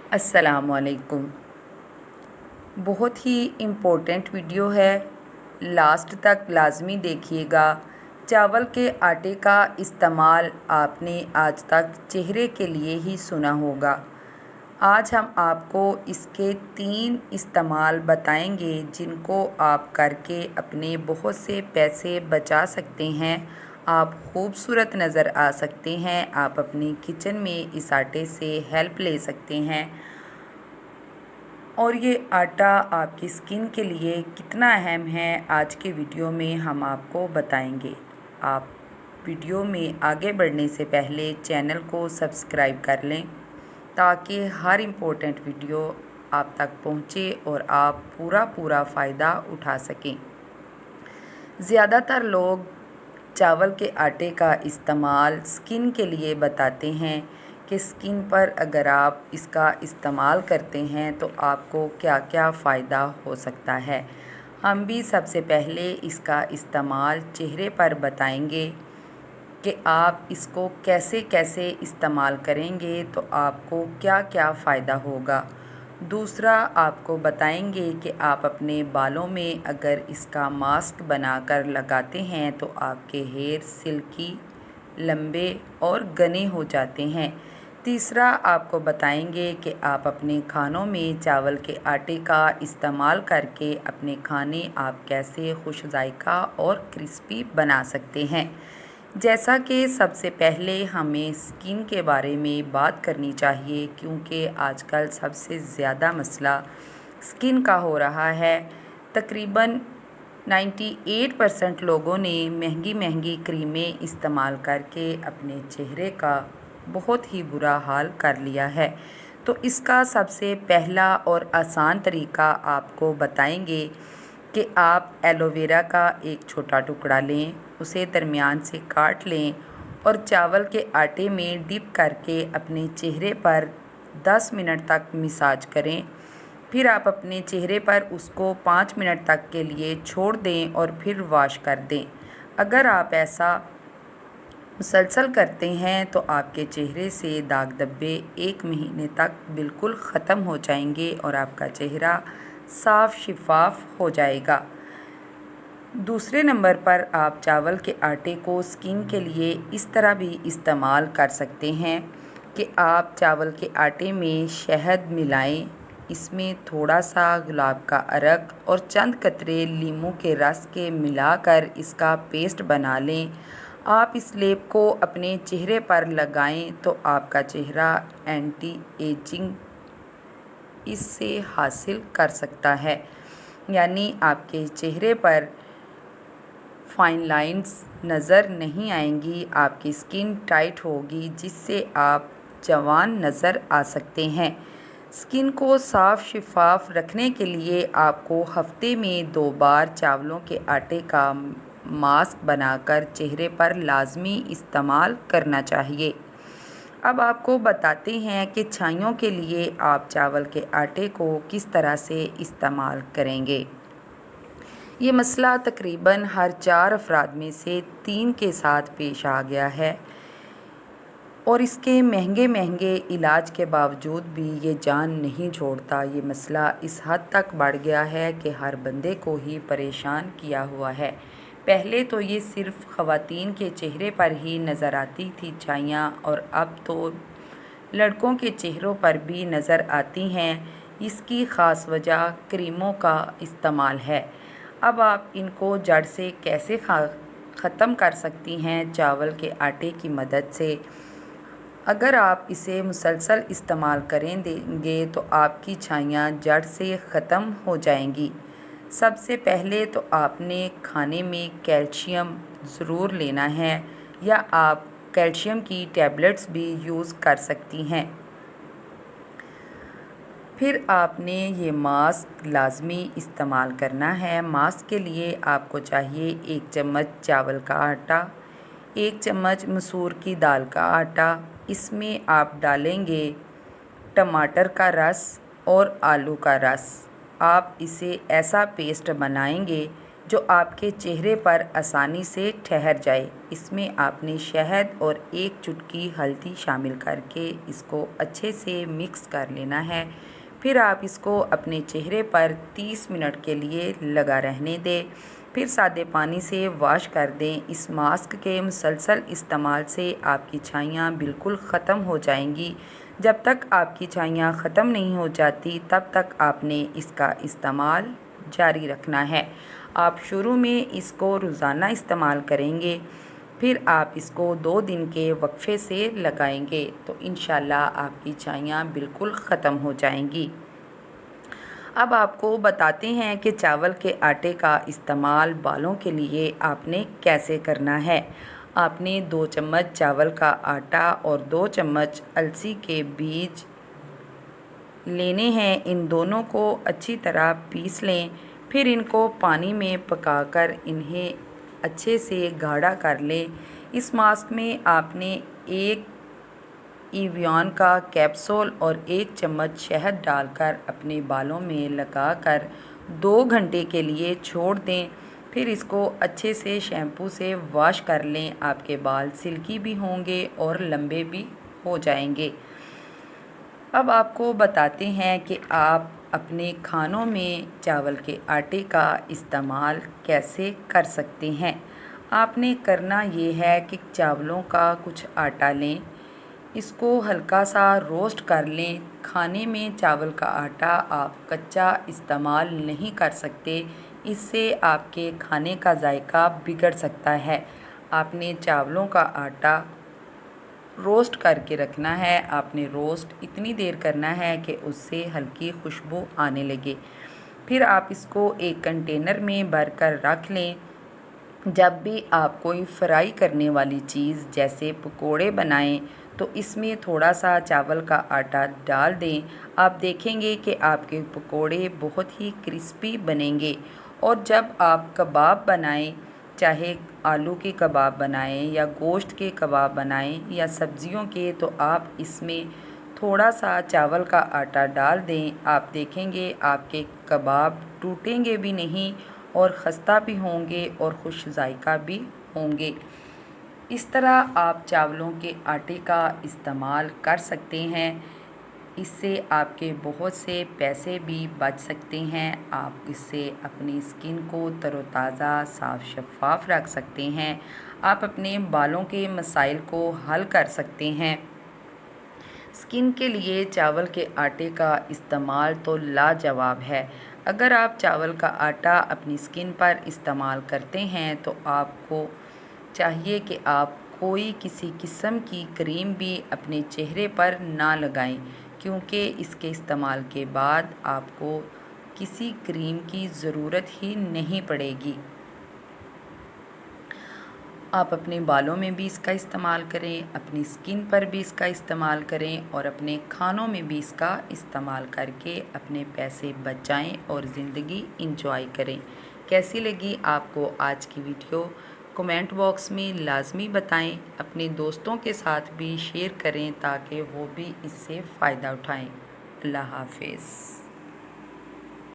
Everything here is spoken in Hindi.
अस्सलामुअलैकुम। बहुत ही इम्पोर्टेंट वीडियो है, लास्ट तक लाज़मी देखिएगा। चावल के आटे का इस्तेमाल आपने आज तक चेहरे के लिए ही सुना होगा। आज हम आपको इसके 3 इस्तेमाल बताएंगे जिनको आप करके अपने बहुत से पैसे बचा सकते हैं। आप खूबसूरत नज़र आ सकते हैं। आप अपनी किचन में इस आटे से हेल्प ले सकते हैं। और ये आटा आपकी स्किन के लिए कितना अहम है आज के वीडियो में हम आपको बताएंगे। आप वीडियो में आगे बढ़ने से पहले चैनल को सब्सक्राइब कर लें ताकि हर इम्पोर्टेंट वीडियो आप तक पहुँचे और आप पूरा फ़ायदा उठा सकें। ज़्यादातर लोग चावल के आटे का इस्तेमाल स्किन के लिए बताते हैं कि स्किन पर अगर आप इसका इस्तेमाल करते हैं तो आपको क्या क्या फ़ायदा हो सकता है। हम भी सबसे पहले इसका इस्तेमाल चेहरे पर बताएंगे कि आप इसको कैसे कैसे इस्तेमाल करेंगे तो आपको क्या क्या फ़ायदा होगा। दूसरा आपको बताएंगे कि आप अपने बालों में अगर इसका मास्क बनाकर लगाते हैं तो आपके हेयर सिल्की, लंबे और घने हो जाते हैं। तीसरा आपको बताएंगे कि आप अपने खानों में चावल के आटे का इस्तेमाल करके अपने खाने आप कैसे खुश जायका और क्रिस्पी बना सकते हैं। जैसा कि सबसे पहले हमें स्किन के बारे में बात करनी चाहिए क्योंकि आजकल सबसे ज़्यादा मसला स्किन का हो रहा है। तकरीबन 98% लोगों ने महंगी क्रीमें इस्तेमाल करके अपने चेहरे का बहुत ही बुरा हाल कर लिया है। तो इसका सबसे पहला और आसान तरीका आपको बताएंगे कि आप एलोवेरा का एक छोटा टुकड़ा लें, उसे दरमियान से काट लें और चावल के आटे में डिप करके अपने चेहरे पर 10 मिनट तक मसाज करें। फिर आप अपने चेहरे पर उसको 5 मिनट तक के लिए छोड़ दें और फिर वॉश कर दें। अगर आप ऐसा मुसलसल करते हैं तो आपके चेहरे से दाग धब्बे 1 महीने तक बिल्कुल ख़त्म हो जाएंगे और आपका चेहरा साफ़ शिफाफ हो जाएगा। दूसरे नंबर पर आप चावल के आटे को स्किन के लिए इस तरह भी इस्तेमाल कर सकते हैं कि आप चावल के आटे में शहद मिलाएं, इसमें थोड़ा सा गुलाब का अर्क और चंद कतरे लीमू के रस के मिलाकर इसका पेस्ट बना लें। आप इस लेप को अपने चेहरे पर लगाएं तो आपका चेहरा एंटी एजिंग इससे हासिल कर सकता है, यानी आपके चेहरे पर फाइन लाइंस नज़र नहीं आएंगी, आपकी स्किन टाइट होगी जिससे आप जवान नज़र आ सकते हैं। स्किन को साफ़ शिफाफ रखने के लिए आपको हफ्ते में 2 बार चावलों के आटे का मास्क बनाकर चेहरे पर लाजमी इस्तेमाल करना चाहिए। अब आपको बताते हैं कि छाइयों के लिए आप चावल के आटे को किस तरह से इस्तेमाल करेंगे। ये मसला तकरीबन हर 4 अफराद में से 3 के साथ पेश आ गया है और इसके महंगे इलाज के बावजूद भी ये जान नहीं छोड़ता। ये मसला इस हद तक बढ़ गया है कि हर बंदे को ही परेशान किया हुआ है। पहले तो ये सिर्फ़ ख़वातीन के चेहरे पर ही नज़र आती थी छाइयाँ, और अब तो लड़कों के चेहरों पर भी नज़र आती हैं। इसकी ख़ास वजह क्रीमों का इस्तेमाल है। अब आप इनको जड़ से कैसे ख़त्म कर सकती हैं चावल के आटे की मदद से। अगर आप इसे मुसलसल इस्तेमाल करें देंगे तो आपकी छाइयाँ जड़ से ख़त्म हो जाएंगी। सबसे पहले तो आपने खाने में कैल्शियम ज़रूर लेना है, या आप कैल्शियम की टैबलेट्स भी यूज़ कर सकती हैं। फिर आपने ये मास्क लाजमी इस्तेमाल करना है। मास्क के लिए आपको चाहिए 1 चम्मच चावल का आटा, 1 चम्मच मसूर की दाल का आटा। इसमें आप डालेंगे टमाटर का रस और आलू का रस। आप इसे ऐसा पेस्ट बनाएंगे जो आपके चेहरे पर आसानी से ठहर जाए। इसमें आपने शहद और 1 चुटकी हल्दी शामिल करके इसको अच्छे से मिक्स कर लेना है। फिर आप इसको अपने चेहरे पर 30 मिनट के लिए लगा रहने दें। फिर सादे पानी से वॉश कर दें। इस मास्क के मुसलसल इस्तेमाल से आपकी छाइयाँ बिल्कुल ख़त्म हो जाएंगी। जब तक आपकी छाइयाँ ख़त्म नहीं हो जाती तब तक आपने इसका इस्तेमाल जारी रखना है। आप शुरू में इसको रोज़ाना इस्तेमाल करेंगे, फिर आप इसको 2 दिन के वक्फे से लगाएंगे तो इंशाल्लाह आपकी छाइयाँ बिल्कुल ख़त्म हो जाएंगी। अब आपको बताते हैं कि चावल के आटे का इस्तेमाल बालों के लिए आपने कैसे करना है। आपने 2 चम्मच चावल का आटा और 2 चम्मच अलसी के बीज लेने हैं। इन दोनों को अच्छी तरह पीस लें। फिर इनको पानी में पकाकर इन्हें अच्छे से गाढ़ा कर लें। इस मास्क में आपने 1 इवियन का कैप्सूल और 1 चम्मच शहद डालकर अपने बालों में लगाकर 2 घंटे के लिए छोड़ दें। फिर इसको अच्छे से शैम्पू से वॉश कर लें। आपके बाल सिल्की भी होंगे और लंबे भी हो जाएंगे। अब आपको बताते हैं कि आप अपने खानों में चावल के आटे का इस्तेमाल कैसे कर सकते हैं। आपने करना ये है कि चावलों का कुछ आटा लें, इसको हल्का सा रोस्ट कर लें। खाने में चावल का आटा आप कच्चा इस्तेमाल नहीं कर सकते, इससे आपके खाने का जायका बिगड़ सकता है। आपने चावलों का आटा रोस्ट करके रखना है। आपने रोस्ट इतनी देर करना है कि उससे हल्की खुशबू आने लगे। फिर आप इसको एक कंटेनर में भरकर रख लें। जब भी आप कोई फ्राई करने वाली चीज़ जैसे पकोड़े बनाएं तो इसमें थोड़ा सा चावल का आटा डाल दें। आप देखेंगे कि आपके पकोड़े बहुत ही क्रिस्पी बनेंगे। और जब आप कबाब बनाएं, चाहे आलू के कबाब बनाएं या गोश्त के कबाब बनाएं या सब्जियों के, तो आप इसमें थोड़ा सा चावल का आटा डाल दें। आप देखेंगे आपके कबाब टूटेंगे भी नहीं और ख़स्ता भी होंगे और खुश जायका भी होंगे। इस तरह आप चावलों के आटे का इस्तेमाल कर सकते हैं। इससे आपके बहुत से पैसे भी बच सकते हैं। आप इससे अपनी स्किन को तरोताज़ा, साफ़ शफ़ाफ़ रख सकते हैं। आप अपने बालों के मसाइल को हल कर सकते हैं। स्किन के लिए चावल के आटे का इस्तेमाल तो लाजवाब है। अगर आप चावल का आटा अपनी स्किन पर इस्तेमाल करते हैं तो आपको चाहिए कि आप कोई किसी किस्म की क्रीम भी अपने चेहरे पर ना लगाएं, क्योंकि इसके इस्तेमाल के बाद आपको किसी क्रीम की ज़रूरत ही नहीं पड़ेगी। आप अपने बालों में भी इसका इस्तेमाल करें, अपनी स्किन पर भी इसका इस्तेमाल करें और अपने खानों में भी इसका इस्तेमाल करके अपने पैसे बचाएं और ज़िंदगी इंजॉय करें। कैसी लगी आपको आज की वीडियो कमेंट बॉक्स में लाजमी बताएं। अपने दोस्तों के साथ भी शेयर करें ताकि वो भी इससे फ़ायदा उठाएं। अल्लाह हाफ़िज़।